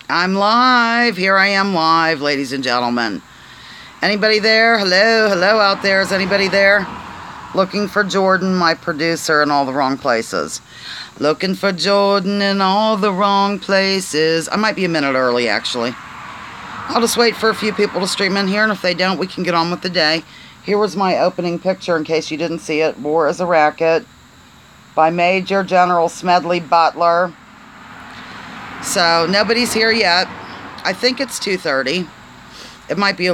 I'm live. Here I am live, ladies and gentlemen. Anybody there? Hello, hello out there. Is anybody there? Looking for Jordan, my producer, in all the wrong places. Looking for Jordan in all the wrong places. I might be a minute early, actually. I'll just wait for a few people to stream in here, and if they don't, we can get on with the day. Here was my opening picture, in case you didn't see it. War is a Racket by Major General Smedley Butler. So, nobody's here yet. I think it's 2:30. It might be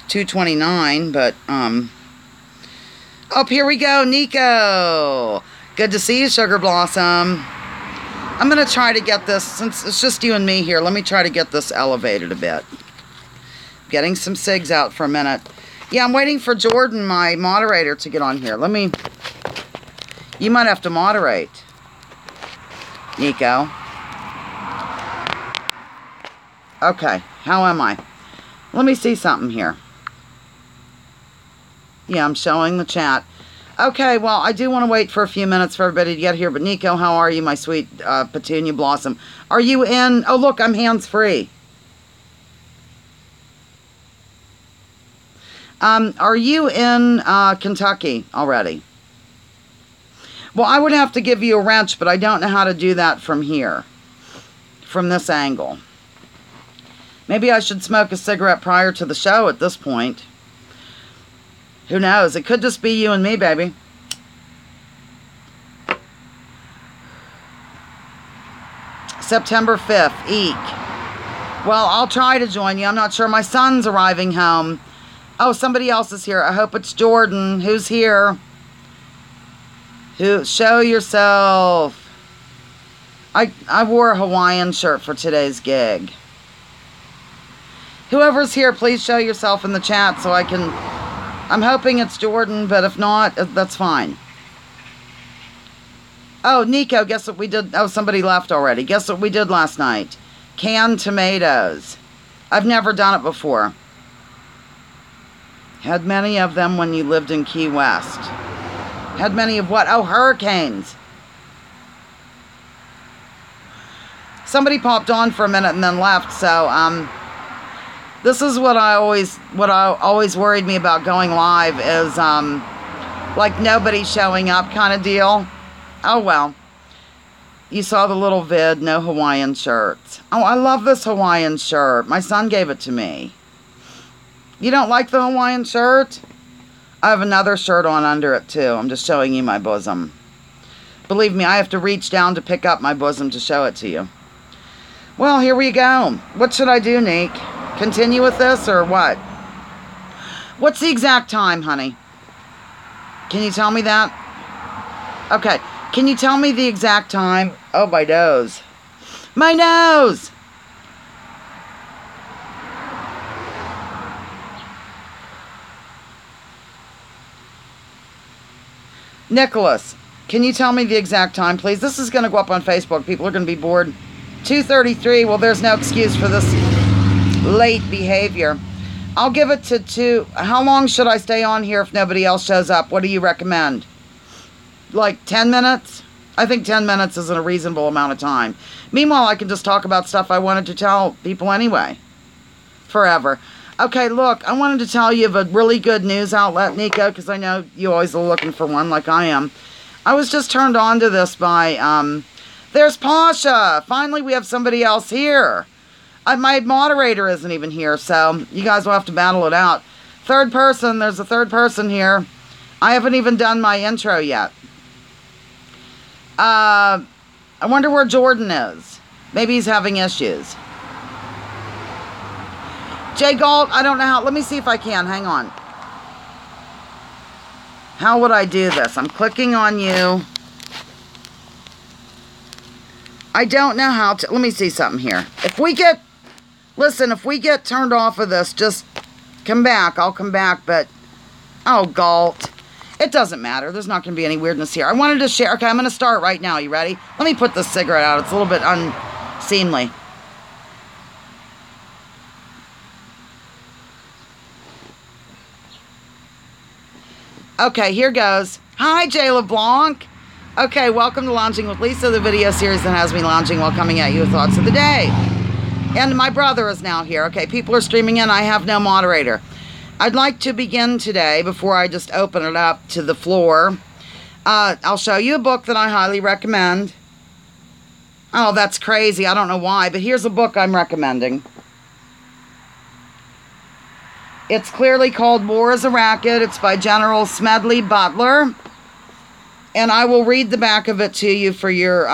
2:29, but, Oh, here we go, Nico. Good to see you, Sugar Blossom. I'm going to try to get this, since it's just you and me here, let me try to get this elevated a bit. Getting some cigs out for a minute. Yeah, I'm waiting for Jordan, my moderator, to get on here. You might have to moderate, Nico. Okay, how am I? Let me see something here. Yeah, I'm showing the chat. Okay, well, I do want to wait for a few minutes for everybody to get here. But Nico, how are you, my sweet Petunia Blossom? Are you in? Oh, look, I'm hands-free. Are you in Kentucky already? Well, I would have to give you a wrench, but I don't know how to do that from here. From this angle. Maybe I should smoke a cigarette prior to the show at this point. Who knows? It could just be you and me, baby. September 5th, eek. Well, I'll try to join you. I'm not sure. My son's arriving home. Oh, somebody else is here. I hope it's Jordan. Who's here? Show yourself. I wore a Hawaiian shirt for today's gig. Whoever's here, please show yourself in the chat so I can... I'm hoping it's Jordan, but if not, that's fine. Oh, Nico, guess what we did? Oh, somebody left already. Guess what we did last night? Canned tomatoes. I've never done it before. Had many of them when you lived in Key West. Had many of what? Oh, hurricanes. Somebody popped on for a minute and then left, so, this is what always worried me about going live is, like nobody showing up kind of deal. Oh, well. You saw the little vid, no Hawaiian shirts. Oh, I love this Hawaiian shirt. My son gave it to me. You don't like the Hawaiian shirt? I have another shirt on under it, too. I'm just showing you my bosom. Believe me, I have to reach down to pick up my bosom to show it to you. Well, here we go. What should I do, Nick? Continue with this or what? What's the exact time, honey? Can you tell me that? Okay. Can you tell me the exact time? Oh, my nose. My nose! Nicholas, can you tell me the exact time, please? This is going to go up on Facebook. People are going to be bored. 2:33. Well, there's no excuse for this late behavior. I'll give it to 2. How long should I stay on here if nobody else shows up? What do you recommend? Like 10 minutes? I think 10 minutes is a reasonable amount of time. Meanwhile, I can just talk about stuff I wanted to tell people anyway. Forever. Okay, look, I wanted to tell you of a really good news outlet, Nico, because I know you always are looking for one like I am. I was just turned on to this by, there's Pasha. Finally, we have somebody else here. My moderator isn't even here, so you guys will have to battle it out. Third person, there's a third person here. I haven't even done my intro yet. I wonder where Jordan is. Maybe he's having issues. Jay Galt, I don't know how. Let me see if I can. Hang on. How would I do this? I'm clicking on you. I don't know how to. Let me see something here. If we get turned off of this, just come back. I'll come back, but, oh, Galt. It doesn't matter. There's not going to be any weirdness here. I wanted to share. Okay, I'm going to start right now. You ready? Let me put this cigarette out. It's a little bit unseemly. Okay, here goes. Hi, Jay LeBlanc. Okay, welcome to Lounging with Lisa, the video series that has me lounging while coming at you with thoughts of the day. And my brother is now here. Okay, people are streaming in. I have no moderator. I'd like to begin today, before I just open it up to the floor. I'll show you a book that I highly recommend. Oh, that's crazy. I don't know why, but here's a book I'm recommending. It's clearly called War is a Racket. It's by General Smedley Butler. And I will read the back of it to you for your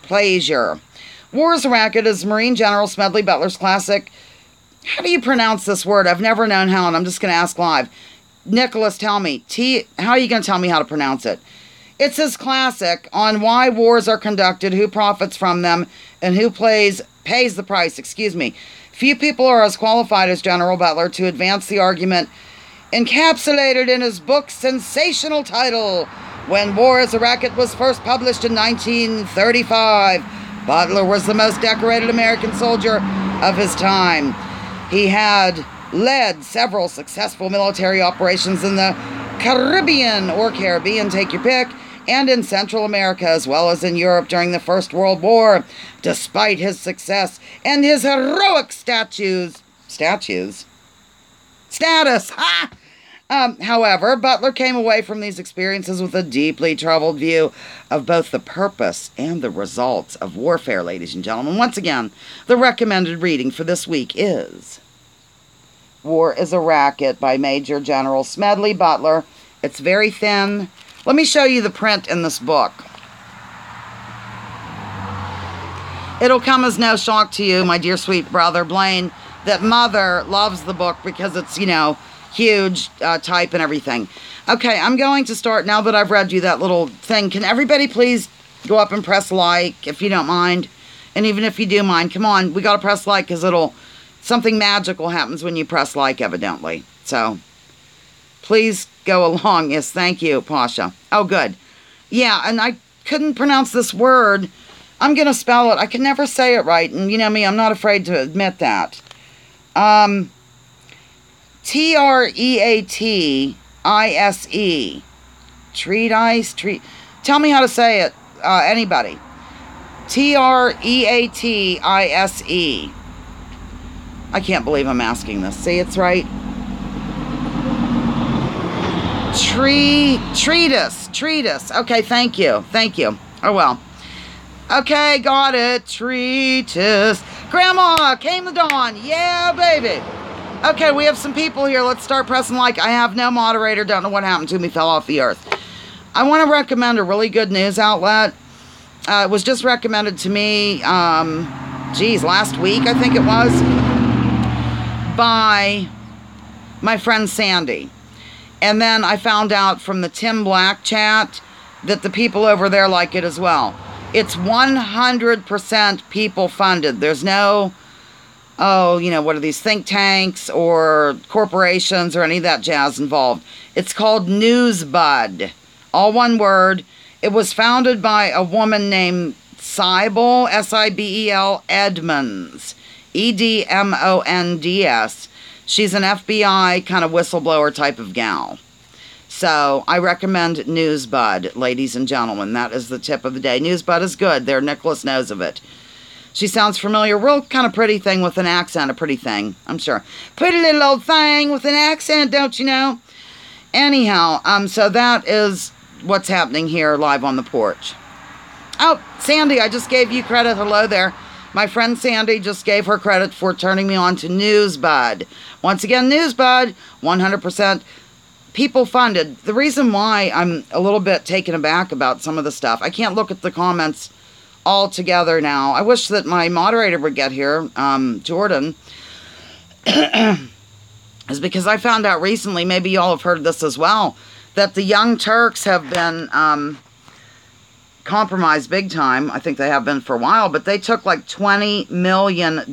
pleasure. War is a Racket is Marine General Smedley Butler's classic. How do you pronounce this word? I've never known how, and I'm just going to ask live. Nicholas, tell me. How are you going to tell me how to pronounce it? It's his classic on why wars are conducted, who profits from them, and who pays the price. Few people are as qualified as General Butler to advance the argument encapsulated in his book's sensational title. When War is a Racket was first published in 1935, Butler was the most decorated American soldier of his time. He had led several successful military operations in the Caribbean, or Caribbean, take your pick, and in Central America, as well as in Europe during the First World War. Despite his success and his heroic status, however, Butler came away from these experiences with a deeply troubled view of both the purpose and the results of warfare, ladies and gentlemen. Once again, the recommended reading for this week is War is a Racket by Major General Smedley Butler. It's very thin. Let me show you the print in this book. It'll come as no shock to you, my dear sweet brother Blaine, that Mother loves the book because it's, huge type and everything. Okay, I'm going to start now that I've read you that little thing. Can everybody please go up and press like if you don't mind? And even if you do mind, come on, we got to press like because something magical happens when you press like, evidently. So, please go along. Yes, thank you, Pasha. Oh, good. Yeah, and I couldn't pronounce this word. I'm going to spell it. I can never say it right. And you know me, I'm not afraid to admit that. Treatise. Treatise. Tell me how to say it. Anybody. Treatise. I can't believe I'm asking this. See, it's right. Treatise. Okay, thank you. Oh, well. Okay, got it. Treatise. Grandma, came the dawn. Yeah, baby. Okay, we have some people here. Let's start pressing like. I have no moderator. Don't know what happened to me. Fell off the earth. I want to recommend a really good news outlet. It was just recommended to me, last week, I think it was, by my friend Sandy. And then I found out from the Tim Black chat that the people over there like it as well. It's 100% people funded. There's no, what are these think tanks or corporations or any of that jazz involved. It's called Newsbud. All one word. It was founded by a woman named Sibel, S-I-B-E-L, Edmonds, E-D-M-O-N-D-S. She's an FBI kind of whistleblower type of gal. So I recommend Newsbud, ladies and gentlemen. That is the tip of the day. Newsbud is good. There, Nicholas knows of it. She sounds familiar. Real kind of pretty thing with an accent. A pretty thing, I'm sure. Pretty little old thing with an accent, don't you know? Anyhow, so that is what's happening here live on the porch. Oh, Sandy, I just gave you credit. Hello there. My friend Sandy just gave her credit for turning me on to Newsbud. Once again, Newsbud, 100% people funded. The reason why I'm a little bit taken aback about some of the stuff, I can't look at the comments all together now. I wish that my moderator would get here, Jordan, is because I found out recently, maybe y'all have heard this as well, that the Young Turks have been compromised big time. I think they have been for a while, but they took like $20 million.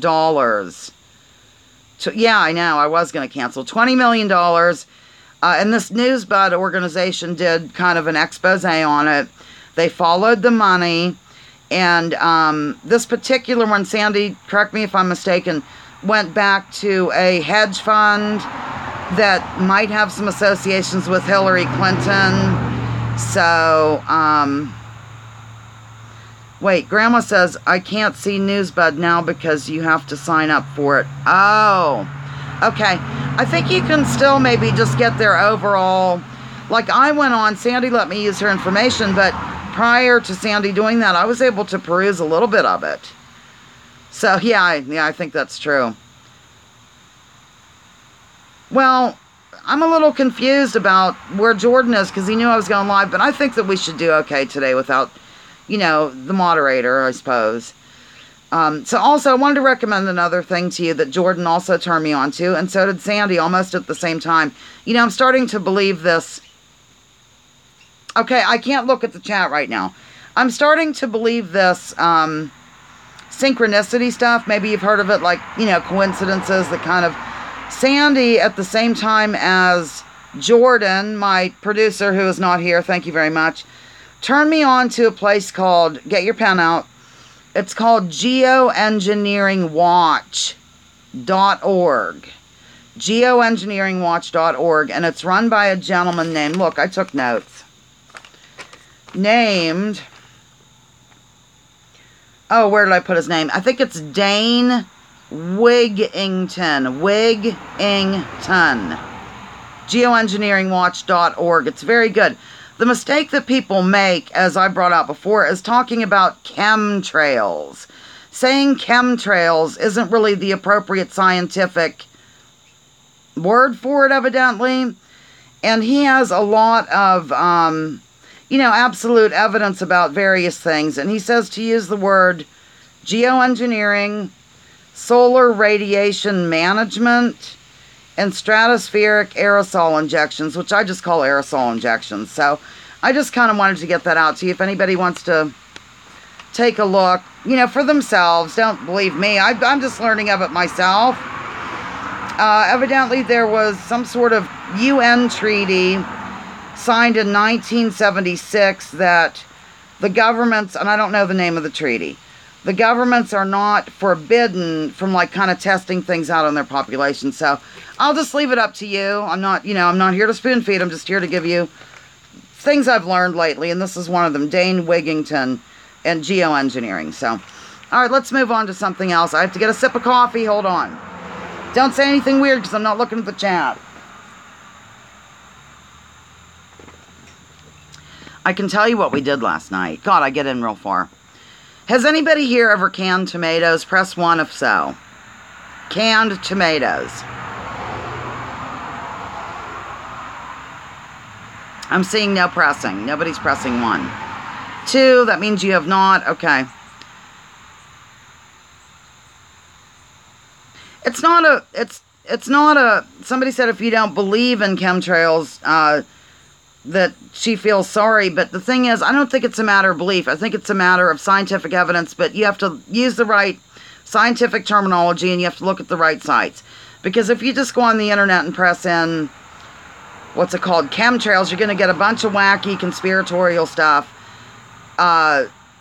Yeah, I know, I was going to cancel. $20 million. And this Newsbud organization did kind of an expose on it. They followed the money. And this particular one, Sandy, correct me if I'm mistaken, went back to a hedge fund that might have some associations with Hillary Clinton. So, Wait, Grandma says, I can't see Newsbud now because you have to sign up for it. Oh, okay. I think you can still maybe just get their overall. Like I went on, Sandy let me use her information, but prior to Sandy doing that, I was able to peruse a little bit of it. So yeah, I think that's true. Well, I'm a little confused about where Jordan is because he knew I was going live, but I think that we should do okay today without, you know, the moderator, I suppose. So also, I wanted to recommend another thing to you that Jordan also turned me on to, and so did Sandy, almost at the same time. You know, I'm starting to believe this. Okay, I can't look at the chat right now. I'm starting to believe this synchronicity stuff. Maybe you've heard of it, like, you know, coincidences that kind of... Sandy, at the same time as Jordan, my producer who is not here, thank you very much, turned me on to a place called, get your pen out, it's called geoengineeringwatch.org. geoengineeringwatch.org, and it's run by a gentleman named, look, I took notes, named, oh, where did I put his name? I think it's Dane Wigington. geoengineeringwatch.org. It's very good. The mistake that people make, as I brought out before, is talking about chemtrails. Saying chemtrails isn't really the appropriate scientific word for it, evidently. And he has a lot of, you know, absolute evidence about various things. And he says to use the word geoengineering, solar radiation management, and stratospheric aerosol injections, which I just call aerosol injections. So I just kind of wanted to get that out to you. If anybody wants to take a look, you know, for themselves, don't believe me. I'm just learning of it myself. Evidently, there was some sort of UN treaty signed in 1976 that the governments, and I don't know the name of the treaty, the governments are not forbidden from, like, kind of testing things out on their population. So I'll just leave it up to you. I'm not, you know, I'm not here to spoon feed. I'm just here to give you things I've learned lately. And this is one of them, Dane Wigington and geoengineering. So, all right, let's move on to something else. I have to get a sip of coffee. Hold on. Don't say anything weird because I'm not looking at the chat. I can tell you what we did last night. God, I get in real far. Has anybody here ever canned tomatoes? Press 1 if so. Canned tomatoes. I'm seeing no pressing. Nobody's pressing 1. 2, that means you have not. Okay. It's not a, somebody said if you don't believe in chemtrails, that she feels sorry, but the thing is, I don't think it's a matter of belief. I think it's a matter of scientific evidence, but you have to use the right scientific terminology and you have to look at the right sites. Because if you just go on the internet and press in, what's it called, chemtrails, you're going to get a bunch of wacky conspiratorial stuff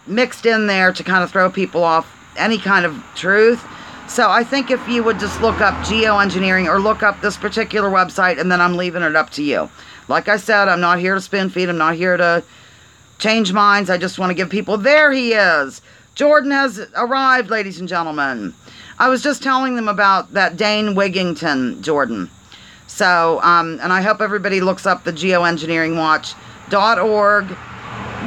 mixed in there to kind of throw people off any kind of truth. So I think if you would just look up geoengineering or look up this particular website, and then I'm leaving it up to you. Like I said, I'm not here to spoon feed. I'm not here to change minds. I just want to give people... There he is. Jordan has arrived, ladies and gentlemen. I was just telling them about that Dane Wigington, Jordan. So, and I hope everybody looks up the geoengineeringwatch.org.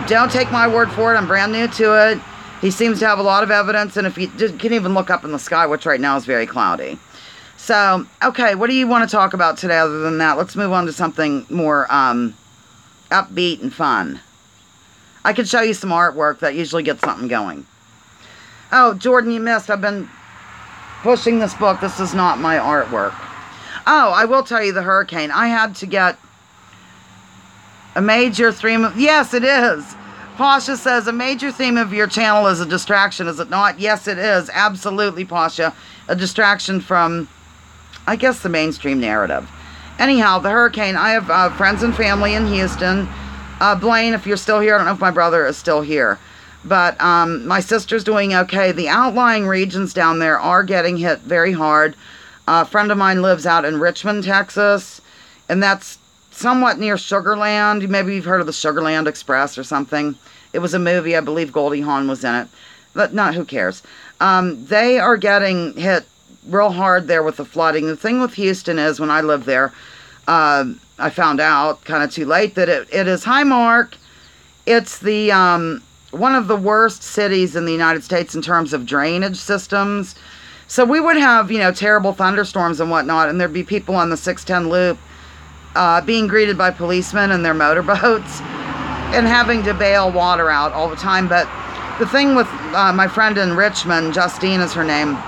Don't take my word for it. I'm brand new to it. He seems to have a lot of evidence. And if you can even look up in the sky, which right now is very cloudy. So, okay, what do you want to talk about today other than that? Let's move on to something more upbeat and fun. I could show you some artwork that usually gets something going. Oh, Jordan, you missed. I've been pushing this book. This is not my artwork. Oh, I will tell you the hurricane. I had to get a major theme. Yes, it is. Pasha says, a major theme of your channel is a distraction, is it not? Yes, it is. Absolutely, Pasha. A distraction from... I guess the mainstream narrative. Anyhow, the hurricane. I have friends and family in Houston. Blaine, if you're still here, I don't know if my brother is still here. But my sister's doing okay. The outlying regions down there are getting hit very hard. A friend of mine lives out in Richmond, Texas. And that's somewhat near Sugar Land. Maybe you've heard of the Sugar Land Express or something. It was a movie. I believe Goldie Hawn was in it. But not, who cares? They are getting hit real hard there with the flooding. The thing with Houston is, when I lived there, I found out kind of too late that it is, hi Mark, it's the one of the worst cities in the United States in terms of drainage systems. So we would have, terrible thunderstorms and whatnot, and there'd be people on the 610 loop being greeted by policemen in their motorboats and having to bail water out all the time. But the thing with my friend in Richmond, Justine is her name,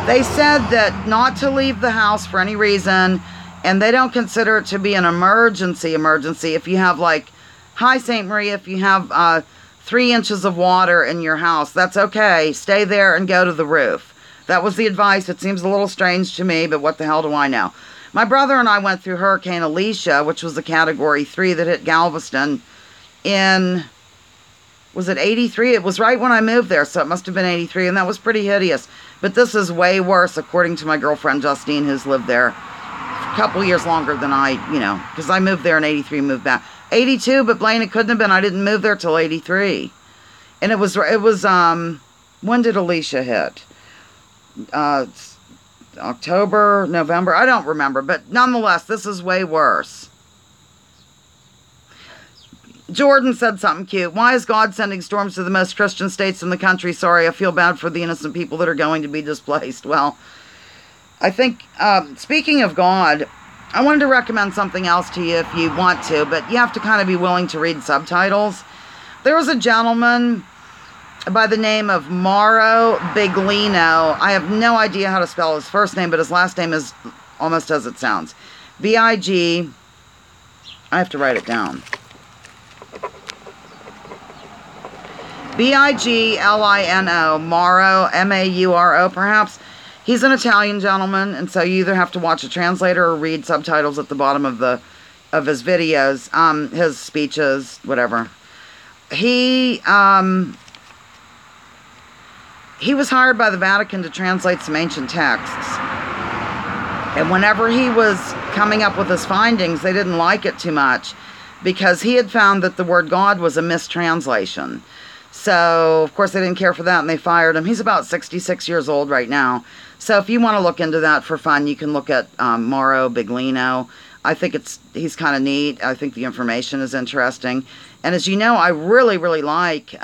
they said that not to leave the house for any reason, and they don't consider it to be an emergency if you have, like, hi St. Marie, if you have 3 inches of water in your house, that's okay. Stay there and go to the roof. That was the advice. It seems a little strange to me, but what the hell do I know? My brother and I went through Hurricane Alicia, which was a Category 3 that hit Galveston in, was it 83? It was right when I moved there, so it must have been 83, and that was pretty hideous. But this is way worse, according to my girlfriend Justine, who's lived there a couple years longer than I, because I moved there in 83, moved back. 82, but Blaine, it couldn't have been. I didn't move there till 83. And it was, when did Alicia hit? October, November, I don't remember, but nonetheless, this is way worse. Jordan said something cute. Why is God sending storms to the most Christian states in the country? Sorry, I feel bad for the innocent people that are going to be displaced. Well, I think, speaking of God, I wanted to recommend something else to you if you want to, but you have to kind of be willing to read subtitles. There was a gentleman by the name of Mauro Biglino. I have no idea how to spell his first name, but his last name is almost as it sounds. B-I-G, I have to write it down. B-I-G-L-I-N-O, Mauro, M-A-U-R-O perhaps. He's an Italian gentleman, and so you either have to watch a translator or read subtitles at the bottom of his videos, his speeches, whatever. He was hired by the Vatican to translate some ancient texts. And whenever he was coming up with his findings, they didn't like it too much because he had found that the word God was a mistranslation. So, of course, they didn't care for that, and they fired him. He's about 66 years old right now. So if you want to look into that for fun, you can look at Mauro Biglino. I think he's kind of neat. I think the information is interesting. And as you know, I really, really like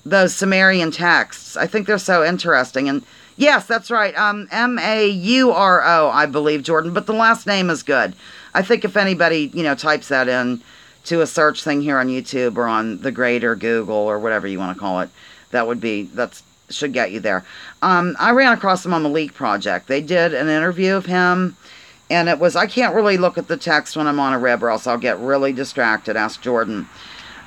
those Sumerian texts. I think they're so interesting. And yes, that's right. M-A-U-R-O, I believe, Jordan. But the last name is good. I think if anybody, types that in to a search thing here on YouTube or on the Greater Google or whatever you want to call it, that should get you there. I ran across him on the Leak Project. They did an interview of him, and it was, I can't really look at the text when I'm on a rib or else I'll get really distracted. Ask Jordan.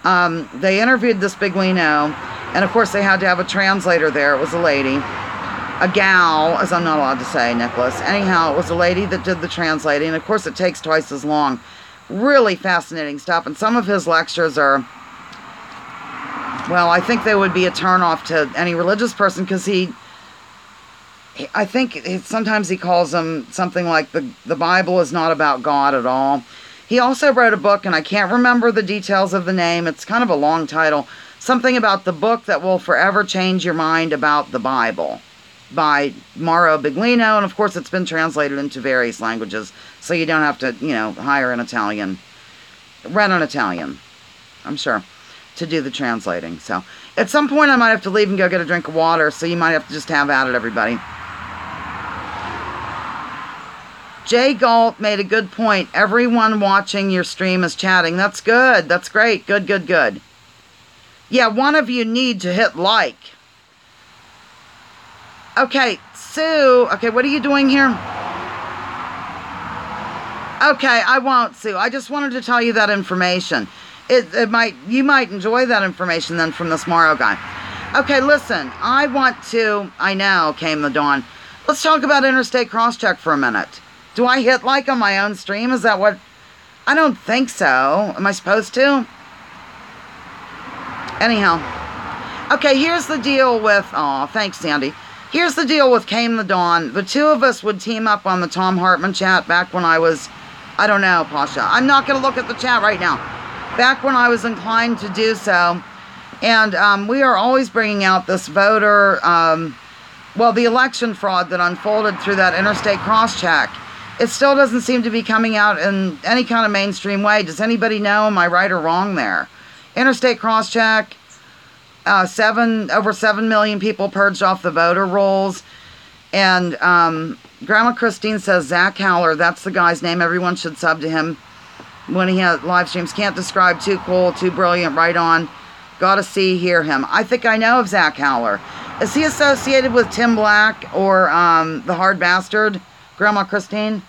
They interviewed this Biglino, and of course they had to have a translator there. It was a lady, a gal, as I'm not allowed to say, Nicholas. Anyhow, it was a lady that did the translating, and of course it takes twice as long. Really fascinating stuff, and some of his lectures are, well, I think they would be a turnoff to any religious person, because I think sometimes he calls them something like the Bible is not about God at all. He also wrote a book, and I can't remember the details of the name. It's kind of a long title. Something about the book that will forever change your mind about the Bible, by Mauro Biglino, and of course it's been translated into various languages, so you don't have to, hire an Italian, rent an Italian, I'm sure, to do the translating. So at some point I might have to leave and go get a drink of water, so you might have to just have at it, everybody. Jay Galt made a good point. Everyone watching your stream is chatting. That's good. That's great. Good, good, good. Yeah, one of you need to hit like. Okay, Sue. Okay, what are you doing here? Okay, I won't, Sue. I just wanted to tell you that information. You might enjoy that information then from this Mauro guy. Okay, listen. I know, came the dawn. Let's talk about Interstate Crosscheck for a minute. Do I hit like on my own stream? Is that what? I don't think so. Am I supposed to? Anyhow. Okay, here's the deal with, thanks, Sandy. Here's the deal with Came the Dawn. The two of us would team up on the Tom Hartman chat back when I was, I don't know, Pasha. I'm not going to look at the chat right now. back when I was inclined to do so. And we are always bringing out this voter, well, the election fraud that unfolded through that interstate cross-check. It still doesn't seem to be coming out in any kind of mainstream way. Does anybody know? Am I right or wrong there? Interstate cross-check, over 7 million people purged off the voter rolls. And Grandma Christine says Zach Howler, that's the guy's name. Everyone should sub to him when he has live streams. Can't describe, too cool, too brilliant, right on. Gotta see, hear him. I think I know of Zach Howler. Is he associated with Tim Black or the Hard Bastard, Grandma Christine?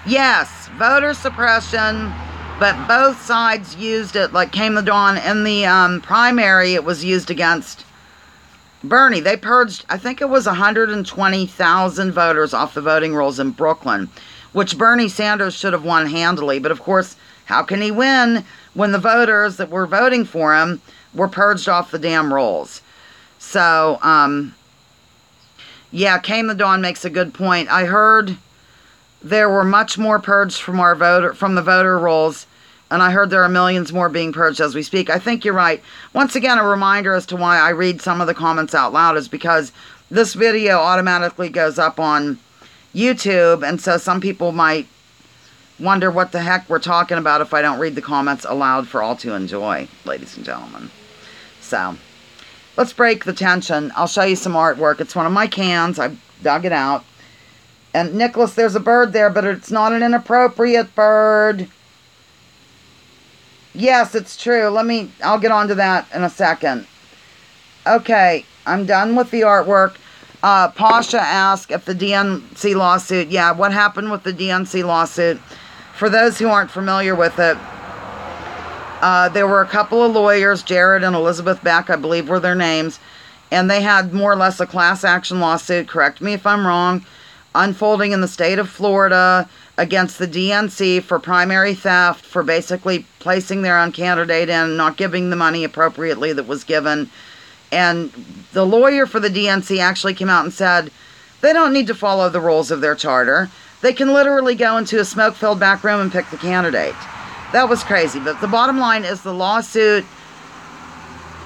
Yes, voter suppression, but both sides used it, like came the dawn. In the primary, it was used against Bernie. They purged, I think it was 120,000 voters off the voting rolls in Brooklyn, which Bernie Sanders should have won handily. But of course, how can he win when the voters that were voting for him were purged off the damn rolls? So, yeah, Came the Dawn makes a good point. I heard there were much more purged from the voter rolls, and I heard there are millions more being purged as we speak. I think you're right. Once again, a reminder as to why I read some of the comments out loud is because this video automatically goes up on YouTube, and so some people might wonder what the heck we're talking about if I don't read the comments aloud for all to enjoy, ladies and gentlemen. So, let's break the tension. I'll show you some artwork. It's one of my cans. I dug it out. And Nicholas, there's a bird there, but it's not an inappropriate bird. Yes, it's true. I'll get onto that in a second. Okay, I'm done with the artwork. Pasha asked if the DNC lawsuit, yeah, what happened with the DNC lawsuit? For those who aren't familiar with it, there were a couple of lawyers, Jared and Elizabeth Beck, I believe were their names, and they had more or less a class action lawsuit, correct me if I'm wrong, unfolding in the state of Florida against the DNC for primary theft, for basically placing their own candidate in and not giving the money appropriately that was given. And the lawyer for the DNC actually came out and said they don't need to follow the rules of their charter. They can literally go into a smoke-filled back room and pick the candidate. That was crazy. But the bottom line is the lawsuit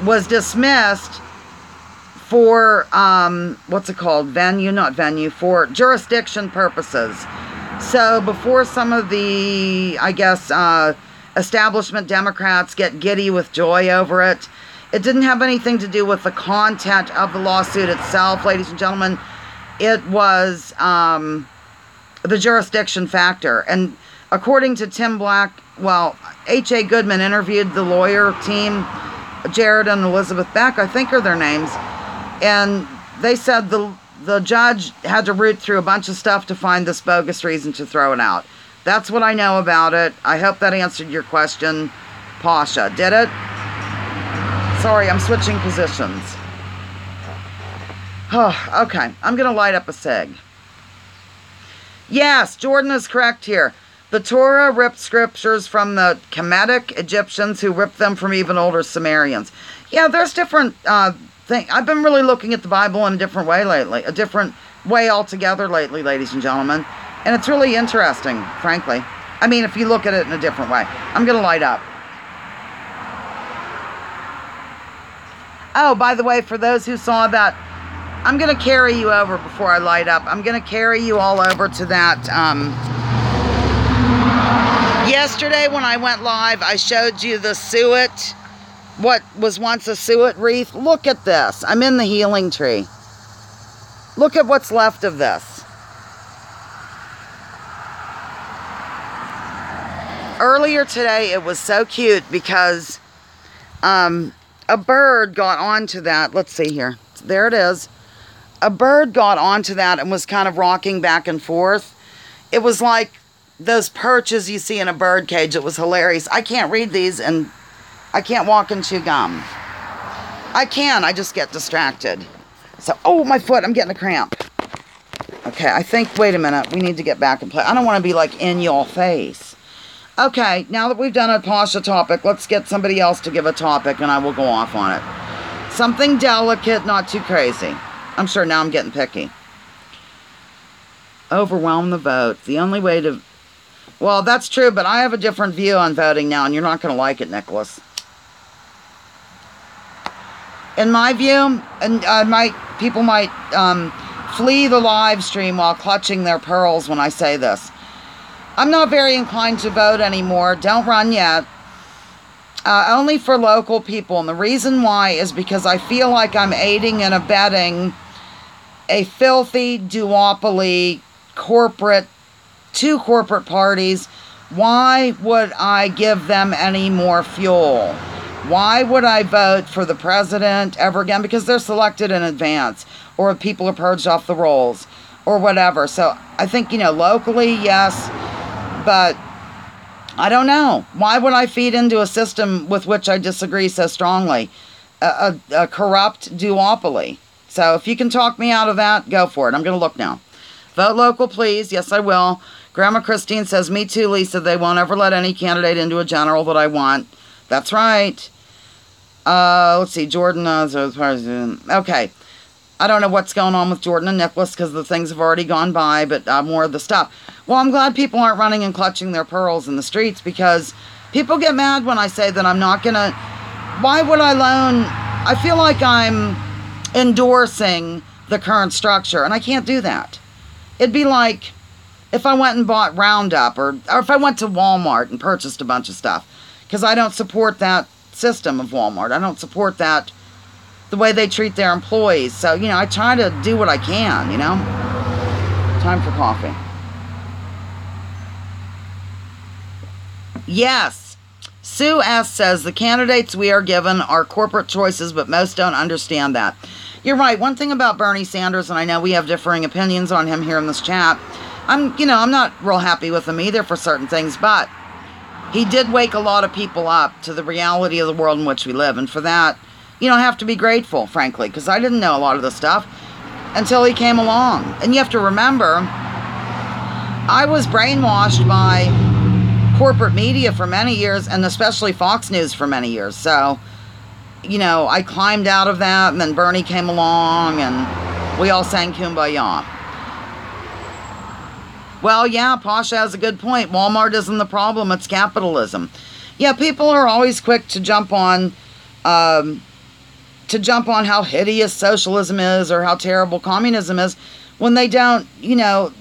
was dismissed for, what's it called? For jurisdiction purposes. So before some of the, I guess, establishment Democrats get giddy with joy over it, it didn't have anything to do with the content of the lawsuit itself, ladies and gentlemen. It was the jurisdiction factor. And according to Tim Black, well, H.A. Goodman interviewed the lawyer team, Jared and Elizabeth Beck, I think are their names. And they said the judge had to root through a bunch of stuff to find this bogus reason to throw it out. That's what I know about it. I hope that answered your question, Pasha. Did it? Sorry, I'm switching positions. Oh, okay, I'm going to light up a cig. Yes, Jordan is correct here. The Torah ripped scriptures from the Kemetic Egyptians who ripped them from even older Sumerians. Yeah, there's different I've been really looking at the Bible in a different way lately. A different way altogether lately, ladies and gentlemen. And it's really interesting, frankly. I mean, if you look at it in a different way. I'm going to light up. Oh, by the way, for those who saw that, I'm going to carry you over before I light up. I'm going to carry you all over to that. Yesterday when I went live, I showed you the suet. What was once a suet wreath. Look at this. I'm in the healing tree. Look at what's left of this. Earlier today, it was so cute because a bird got onto that. Let's see here. There it is. A bird got onto that and was kind of rocking back and forth. It was like those perches you see in a bird cage. It was hilarious. I can't read these and I can't walk and chew gum. I can, I just get distracted. So, oh, my foot, I'm getting a cramp. Okay, I think, wait a minute, we need to get back and play. I don't want to be like in your face. Okay, now that we've done a Pasha topic, let's get somebody else to give a topic and I will go off on it. Something delicate, not too crazy. I'm sure now I'm getting picky. Overwhelm the vote. The only way to Well, that's true, but I have a different view on voting now, and you're not going to like it, Nicholas. In my view, and people might flee the live stream while clutching their pearls when I say this. I'm not very inclined to vote anymore. Don't run yet. Only for local people. And the reason why is because I feel like I'm aiding and abetting a filthy duopoly two corporate parties. Why would I give them any more fuel? Why would I vote for the president ever again? Because they're selected in advance, or people are purged off the rolls, or whatever. So I think, locally, yes, but I don't know. Why would I feed into a system with which I disagree so strongly? A corrupt duopoly. So if you can talk me out of that, go for it. I'm going to look now. Vote local, please. Yes, I will. Grandma Christine says, me too, Lisa. They won't ever let any candidate into a general that I want. That's right. Let's see. Jordan. Okay. I don't know what's going on with Jordan and Nicholas because the things have already gone by, but more of the stuff. Well, I'm glad people aren't running and clutching their pearls in the streets because people get mad when I say that I'm not going to... Why would I loan... I feel like I'm endorsing the current structure, and I can't do that. It'd be like if I went and bought Roundup or if I went to Walmart and purchased a bunch of stuff because I don't support that system of Walmart. I don't support that, the way they treat their employees. So, I try to do what I can, Time for coffee. Yes. Sue S. says, the candidates we are given are corporate choices, but most don't understand that. You're right. One thing about Bernie Sanders, and I know we have differing opinions on him here in this chat, I'm not real happy with him either for certain things, but he did wake a lot of people up to the reality of the world in which we live. And for that, I have to be grateful, frankly, because I didn't know a lot of this stuff until he came along. And you have to remember, I was brainwashed by corporate media for many years, and especially Fox News for many years. So, I climbed out of that, and then Bernie came along, and we all sang Kumbaya. Well, yeah, Pasha has a good point. Walmart isn't the problem, it's capitalism. Yeah, people are always quick to jump on how hideous socialism is or how terrible communism is when they don't,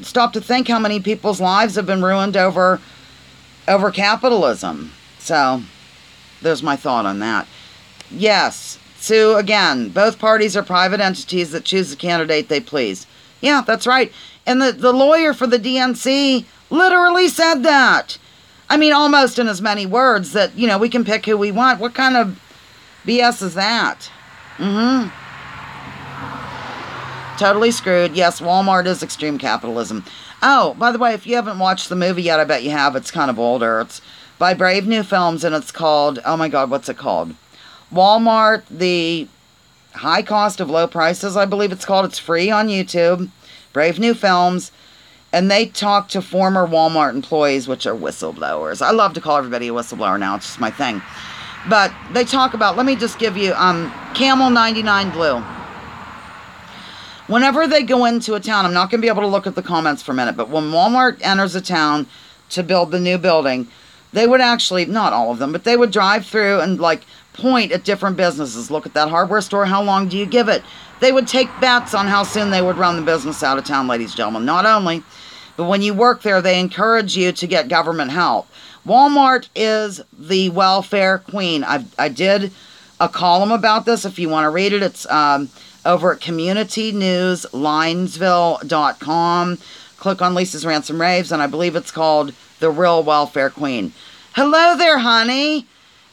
stop to think how many people's lives have been ruined over capitalism. So, there's my thought on that. Yes, Sue, again, both parties are private entities that choose the candidate they please. Yeah, that's right. And the lawyer for the DNC literally said that. I mean, almost in as many words that, we can pick who we want. What kind of BS is that? Totally screwed. Yes, Walmart is extreme capitalism. Oh, by the way, if you haven't watched the movie yet, I bet you have. It's kind of older. It's by Brave New Films, and it's called, oh my God, what's it called? Walmart, the High Cost of Low Prices, I believe it's called. It's free on YouTube. Brave New Films. And they talk to former Walmart employees, which are whistleblowers. I love to call everybody a whistleblower now. It's just my thing. But they talk about, let me just give you Camel 99 Blue. Whenever they go into a town, I'm not going to be able to look at the comments for a minute, but when Walmart enters a town to build the new building, they would actually, not all of them, but they would drive through and point at different businesses. Look at that hardware store. How long do you give it? They would take bets on how soon they would run the business out of town, ladies and gentlemen. Not only, but when you work there, they encourage you to get government help. Walmart is the welfare queen. I did a column about this. If you want to read it, it's over at communitynewslinesville.com. Click on Lisa's Ransom Raves, and I believe it's called The Real Welfare Queen. Hello there, honey.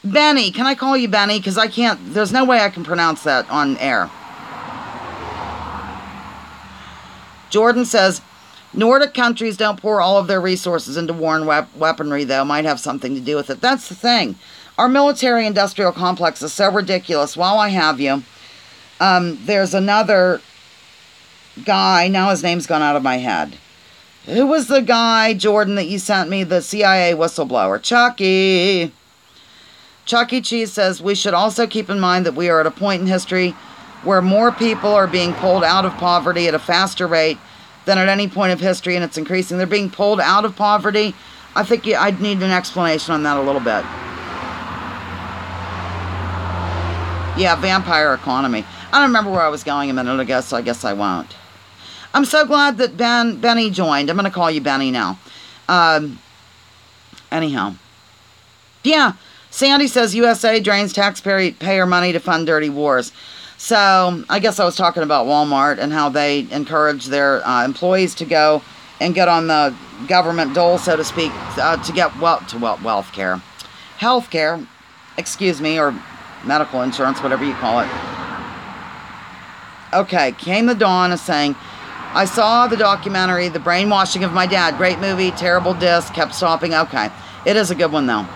Benny. Can I call you Benny? Because I can't, there's no way I can pronounce that on air. Jordan says, Nordic countries don't pour all of their resources into war and weaponry, though. Might have something to do with it. That's the thing. Our military-industrial complex is so ridiculous. While I have you, there's another guy. Now his name's gone out of my head. Who was the guy, Jordan, that you sent me, the CIA whistleblower? Chucky. Chucky Cheese says, we should also keep in mind that we are at a point in history where more people are being pulled out of poverty at a faster rate than at any point of history, and it's increasing. They're being pulled out of poverty. I think I'd need an explanation on that a little bit. Yeah, vampire economy. I don't remember where I was going a minute ago, so I guess I won't. I'm so glad that Benny joined. I'm going to call you Benny now. Anyhow. Yeah, Sandy says USA drains taxpayer money to fund dirty wars. So, I guess I was talking about Walmart and how they encourage their employees to go and get on the government dole, so to speak, to get health care, excuse me, or medical insurance, whatever you call it. Okay, Came the Dawn is saying, I saw the documentary, The Brainwashing of My Dad. Great movie, terrible disc, kept stopping. Okay, it is a good one, though.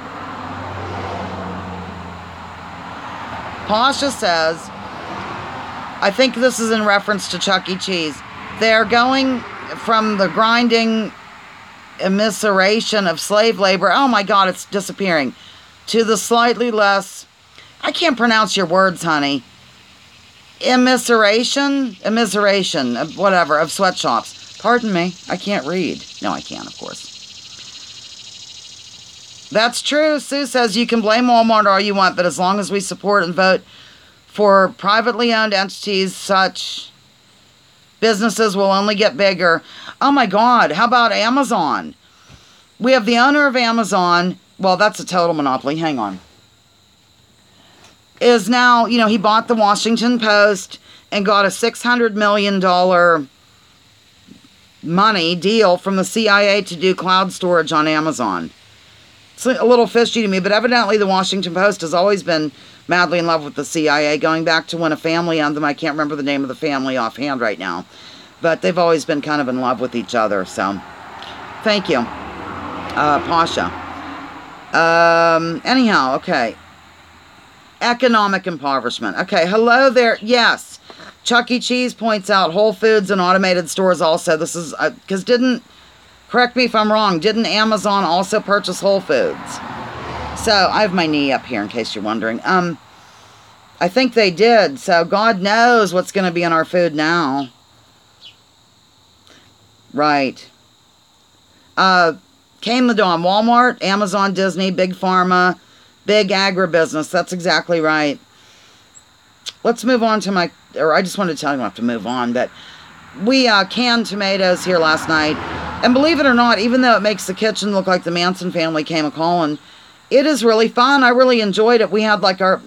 Pasha says, I think this is in reference to Chuck E. Cheese. They're going from the grinding immiseration of slave labor, oh my God, it's disappearing, to the slightly less, I can't pronounce your words, honey, immiseration, whatever, of sweatshops. Pardon me, I can't read. No, I can't, of course. That's true. Sue says you can blame Walmart all you want, but as long as we support and vote for privately owned entities, such businesses will only get bigger. Oh my God, how about Amazon? We have the owner of Amazon, well, that's a total monopoly, hang on, is now, he bought the Washington Post and got a $600 million money deal from the CIA to do cloud storage on Amazon. It's a little fishy to me, but evidently the Washington Post has always been madly in love with the CIA, going back to when a family owned them. I can't remember the name of the family offhand right now, but they've always been kind of in love with each other, so thank you, Pasha. Anyhow, okay. Economic impoverishment. Okay, hello there. Yes, Chuck E. Cheese points out Whole Foods and automated stores also. This is, because correct me if I'm wrong, didn't Amazon also purchase Whole Foods? So, I have my knee up here in case you're wondering. I think they did, so God knows what's going to be in our food now. Right. Came the dawn. Walmart, Amazon, Disney, Big Pharma, Big Agribusiness. That's exactly right. Let's move on to I just wanted to tell you I have to move on, but we canned tomatoes here last night. And believe it or not, even though it makes the kitchen look like the Manson family came a-calling, it is really fun. I really enjoyed it. We had our,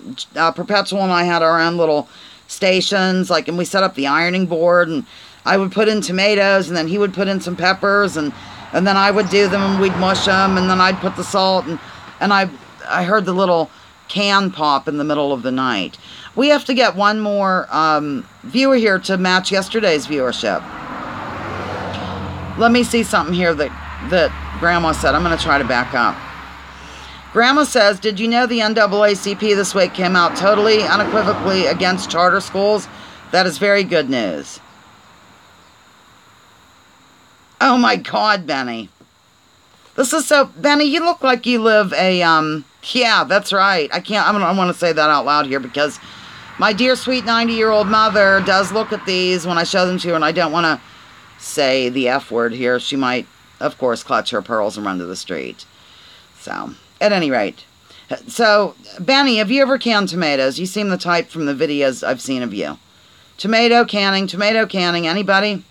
Perpetual and I had our own little stations, and we set up the ironing board, and I would put in tomatoes, and then he would put in some peppers, and then I would do them, and we'd mush them, and then I'd put the salt, and I heard the little can pop in the middle of the night. We have to get one more viewer here to match yesterday's viewership. Let me see something here that Grandma said. I'm going to try to back up. Grandma says, did you know the NAACP this week came out totally unequivocally against charter schools? That is very good news. Oh my God, Benny. This is so, Benny, you look like you live yeah, that's right. I want to say that out loud here because my dear sweet 90-year-old mother does look at these when I show them to her, and I don't want to say the F word here. She might, of course, clutch her pearls and run to the street. So, at any rate. So, Benny, have you ever canned tomatoes? You seem the type from the videos I've seen of you. Tomato canning, anybody?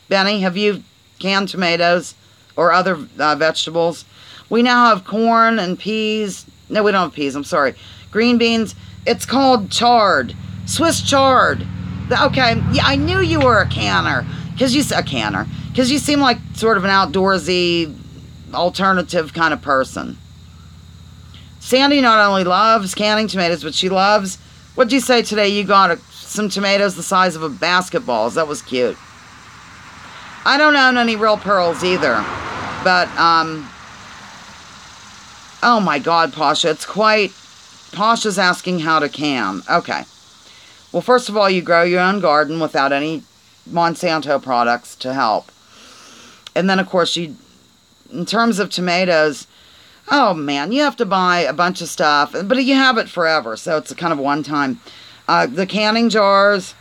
Benny, have you canned tomatoes or other vegetables? We now have corn and peas. No, we don't have peas, I'm sorry. Green beans. It's called chard. Swiss chard. Okay, yeah, I knew you were a canner. Because you seem like sort of an outdoorsy, alternative kind of person. Sandy not only loves canning tomatoes, but she loves, what'd you say today? You got some tomatoes the size of a basketball. That was cute. I don't own any real pearls either. But, oh my God, Pasha, Pasha's asking how to can. Okay. Well, first of all, you grow your own garden without any Monsanto products to help. And then, of course, in terms of tomatoes, oh man, you have to buy a bunch of stuff, but you have it forever, so it's a kind of one-time. The canning jars,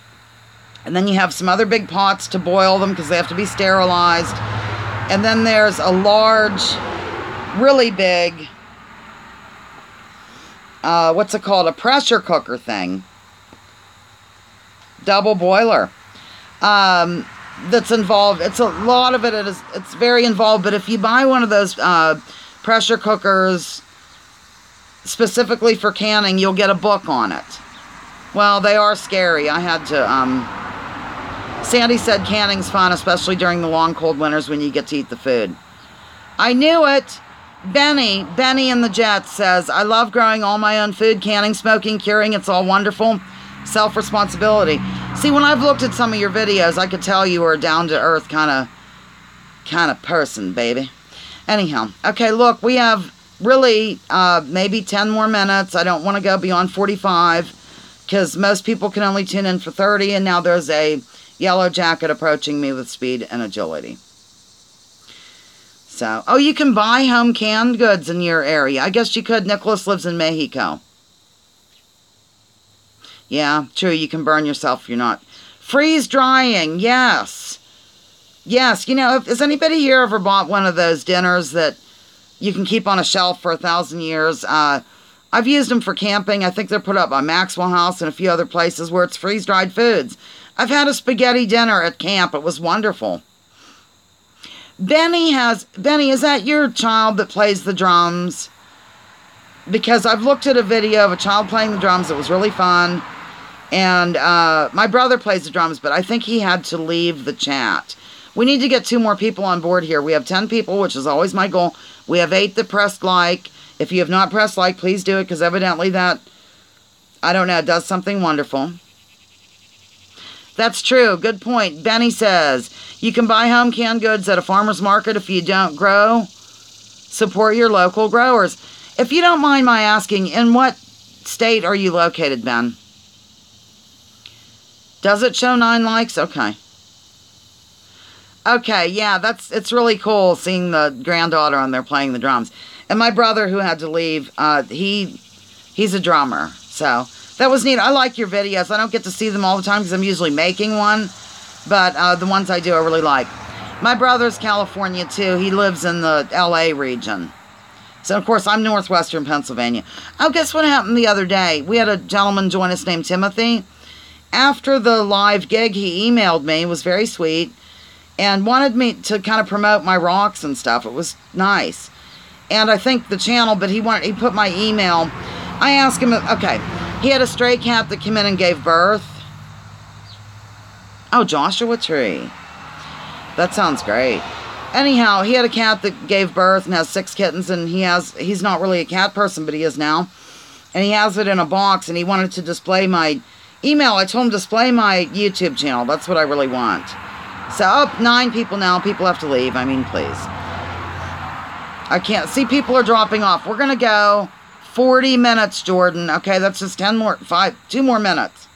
and then you have some other big pots to boil them because they have to be sterilized. And then there's a large really big, what's it called? A pressure cooker thing. Double boiler. That's involved. It's a lot of it's very involved, but if you buy one of those pressure cookers specifically for canning, you'll get a book on it. Well, they are scary. I had to, Sandy said canning's fun, especially during the long cold winters when you get to eat the food. I knew it. Benny in the Jets says, I love growing all my own food, canning, smoking, curing. It's all wonderful. Self-responsibility. See, when I've looked at some of your videos, I could tell you were a down-to-earth kind of person, baby. Anyhow, okay, look, we have really maybe 10 more minutes. I don't want to go beyond 45 because most people can only tune in for 30, and now there's a yellow jacket approaching me with speed and agility. So, oh, you can buy home canned goods in your area. I guess you could. Nicholas lives in Mexico. Yeah, true, you can burn yourself if you're not. Freeze drying, yes. Yes, you know, has anybody here ever bought one of those dinners that you can keep on a shelf for 1,000 years? I've used them for camping. I think they're put up by Maxwell House and a few other places where it's freeze-dried foods. I've had a spaghetti dinner at camp. It was wonderful. Benny, is that your child that plays the drums? Because I've looked at a video of a child playing the drums. It was really fun. And my brother plays the drums, but I think he had to leave the chat. We need to get 2 more people on board here. We have 10 people, which is always my goal. We have 8 that pressed like. If you have not pressed like, please do it, because evidently that, I don't know, does something wonderful. That's true. Good point. Benny says, you can buy home canned goods at a farmer's market if you don't grow. Support your local growers. If you don't mind my asking, in what state are you located, Ben? Does it show 9 likes? Okay. Okay, yeah, it's really cool seeing the granddaughter on there playing the drums. And my brother, who had to leave, he's a drummer. So, that was neat. I like your videos. I don't get to see them all the time because I'm usually making one. But the ones I do, I really like. My brother's California, too. He lives in the LA region. So, of course, I'm northwestern Pennsylvania. Oh, guess what happened the other day? We had a gentleman join us named Timothy. After the live gig, he emailed me. It was very sweet. And wanted me to kind of promote my rocks and stuff. It was nice. And I think the channel, but he put my email. I asked him, okay, he had a stray cat that came in and gave birth. Oh, Joshua Tree. That sounds great. Anyhow, he had a cat that gave birth and has 6 kittens, and he's not really a cat person, but he is now. And he has it in a box, and he wanted to display my email. I told him to display my YouTube channel. That's what I really want. So, 9 people now. People have to leave. I mean, please. I can't see, people are dropping off. We're going to go 40 minutes, Jordan. Okay, that's just 2 more minutes.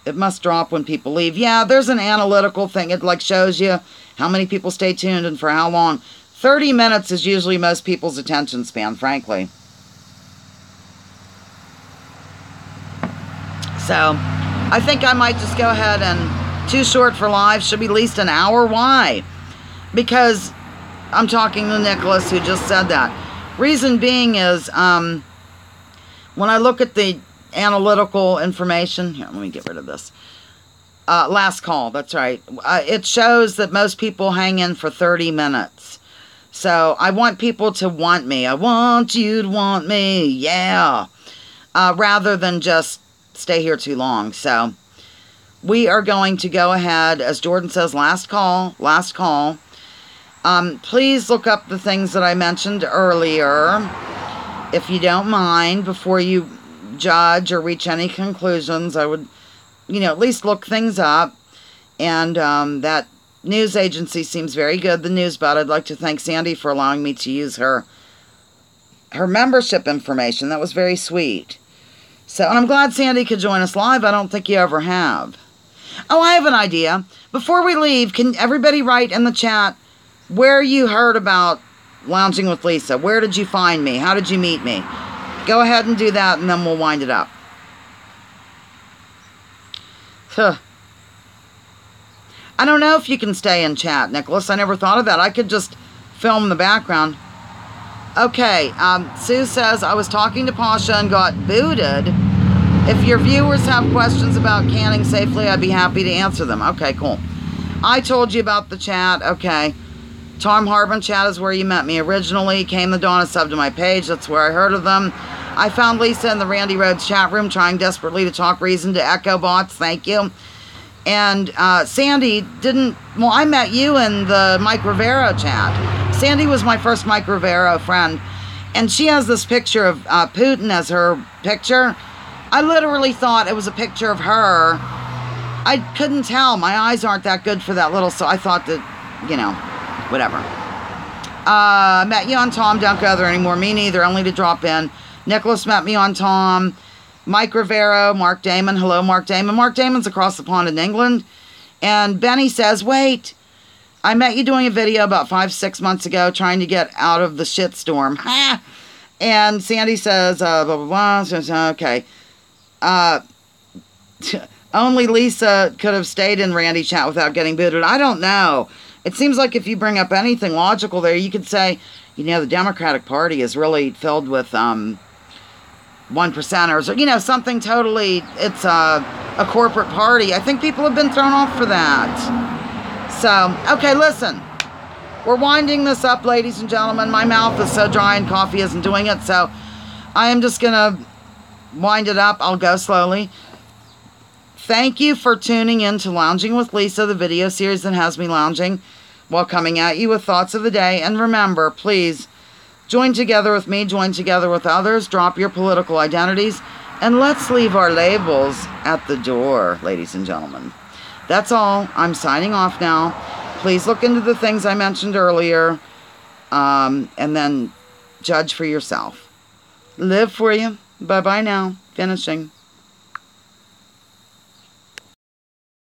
It must drop when people leave. Yeah, there's an analytical thing. It like shows you how many people stay tuned and for how long. 30 minutes is usually most people's attention span, frankly. So, I think I might just go ahead and, too short for live, should be at least an hour. Why? Because I'm talking to Nicholas, who just said that. Reason being is, when I look at the analytical information, here, let me get rid of this. Last call, that's right. It shows that most people hang in for 30 minutes. So, I want people to want me. I want you to want me, yeah. Rather than just stay here too long. So, we are going to go ahead, as Jordan says, last call. Please look up the things that I mentioned earlier, if you don't mind, before you judge or reach any conclusions. I would, at least look things up. And that news agency seems very good, the Newsbot. I'd like to thank Sandy for allowing me to use her membership information. That was very sweet. So, and I'm glad Sandy could join us live. I don't think you ever have. Oh, I have an idea. Before we leave, can everybody write in the chat where you heard about Lounging with Lisa? Where did you find me? How did you meet me? Go ahead and do that, and then we'll wind it up. I don't know if you can stay in chat, Nicholas. I never thought of that. I could just film the background. Okay, Sue says, I was talking to Pasha and got booted. If your viewers have questions about canning safely, I'd be happy to answer them. Okay, cool. I told you about the chat. Okay. Tom Harbin chat is where you met me originally. Came the dawn, a sub to my page. That's where I heard of them. I found Lisa in the Randy Rhodes chat room trying desperately to talk reason to Echo bots. Thank you. And Sandy didn't... Well, I met you in the Mike Rivero chat. Sandy was my first Mike Rivero friend. And she has this picture of Putin as her picture. I literally thought it was a picture of her. I couldn't tell. My eyes aren't that good for that little, so I thought that, you know, whatever. Met you on Tom. Don't go there anymore. Me neither. Only to drop in. Nicholas met me on Tom. Mike Rivero. Mark Damon. Hello, Mark Damon. Mark Damon's across the pond in England. And Benny says, wait. I met you doing a video about 5-6 months ago trying to get out of the shitstorm. Ha! And Sandy says, blah, blah, blah. Okay. Only Lisa could have stayed in Randy chat without getting booted. I don't know. It seems like if you bring up anything logical there, you could say, you know, the Democratic Party is really filled with one percenters, or, you know, something totally, it's a corporate party. I think people have been thrown off for that. So, okay, listen. We're winding this up, ladies and gentlemen. My mouth is so dry and coffee isn't doing it, so I am just going to wind it up. I'll go slowly. Thank you for tuning in to Lounging with Lisa, the video series that has me lounging while coming at you with thoughts of the day. And remember, please, join together with me, join together with others, drop your political identities, and let's leave our labels at the door, ladies and gentlemen. That's all. I'm signing off now. Please look into the things I mentioned earlier, and then judge for yourself. Live for you. Bye-bye now. Finishing.